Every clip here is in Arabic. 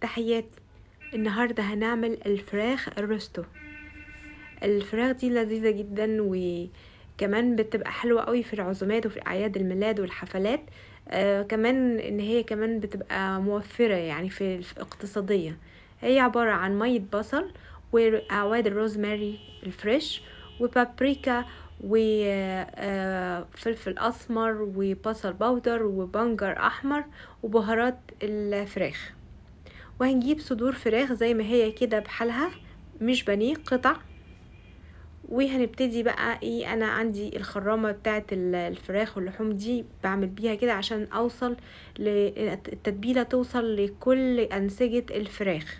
تحياتي. النهاردة هنعمل الفراخ الروستو. الفراخ دي لذيذة جدا وكمان بتبقى حلوة قوي في العزومات وفي اعياد الميلاد والحفلات. كمان ان هي كمان بتبقى موفرة يعني في اقتصادية. هي عبارة عن مية بصل واعواد الروزماري الفريش وبابريكا وفلفل اسمر وبصل بودر وبنجر احمر وبهارات الفراخ. وهنجيب صدور فراخ زي ما هي كده بحالها، مش بانيه، قطع. وهنبتدي بقى ايه، انا عندي الخرامه بتاعه الفراخ واللحوم دي بعمل بيها كده عشان اوصل للتتبيله توصل لكل انسجه الفراخ.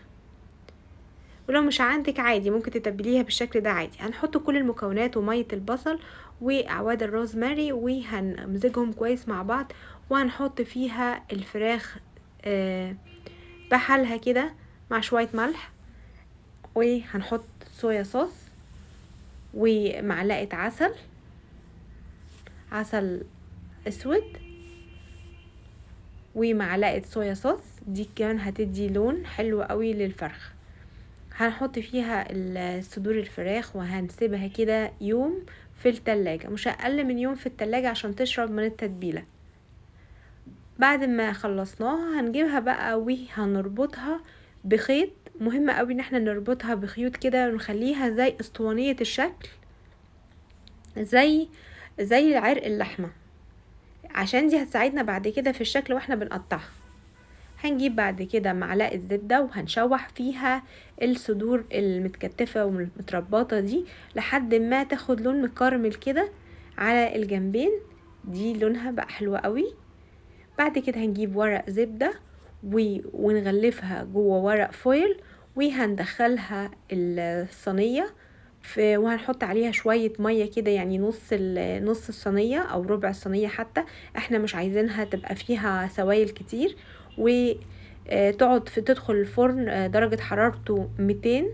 ولو مش عندك عادي ممكن تتبليها بالشكل ده عادي. هنحط كل المكونات وميه البصل واعواد الروزماري وهنمزجهم كويس مع بعض، وهنحط فيها الفراخ بحالها كده مع شوية ملح، وهنحط صويا صوص ومعلقة عسل اسود ومعلقة صويا صوص. دي كمان هتدي لون حلو قوي للفرخ. هنحط فيها صدور الفراخ وهنسيبها كده يوم في التلاجة، مش اقل من يوم في التلاجة عشان تشرب من التتبيلة. بعد ما خلصناها هنجيبها بقى وهنربطها بخيط. مهم قوي ان احنا نربطها بخيوط كده ونخليها زي اسطوانية الشكل، زي عرق اللحمة، عشان دي هتساعدنا بعد كده في الشكل واحنا بنقطعها. هنجيب بعد كده معلقة زبدة وهنشوح فيها الصدور المتكتفة والمتربطة دي لحد ما تاخد لون مكرمل كده على الجنبين. دي لونها بقى حلو قوي. بعد كده هنجيب ورق زبدة ونغلفها جوه ورق فويل وهندخلها الصينية وهنحط عليها شوية مية كده، يعني نص الصينية او ربع الصينية حتى. احنا مش عايزينها تبقى فيها سوائل كتير. وتقعد تدخل الفرن درجة حرارته 200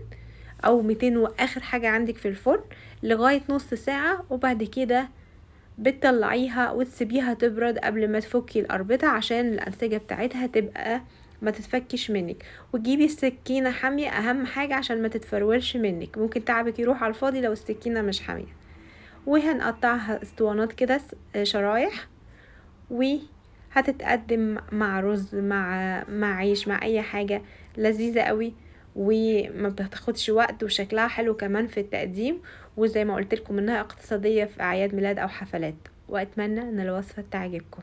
او 200 واخر حاجة عندك في الفرن لغاية نص ساعة. وبعد كده بتطلعيها وتسيبيها تبرد قبل ما تفكي الأربطة عشان الأنسجة بتاعتها تبقى ما تتفكش منك. وتجيبي السكينة حامية اهم حاجة عشان ما تتفرولش منك، ممكن تعبك يروح على الفاضي لو السكينة مش حامية. وهنقطعها اسطوانات كده شرايح، وهتتقدم مع رز مع عيش مع اي حاجة. لذيذة قوي وما بتاخدش وقت وشكلها حلو كمان في التقديم. وزي ما قلت لكم انها اقتصادية في اعياد ميلاد او حفلات. واتمنى ان الوصفة تعجبكم.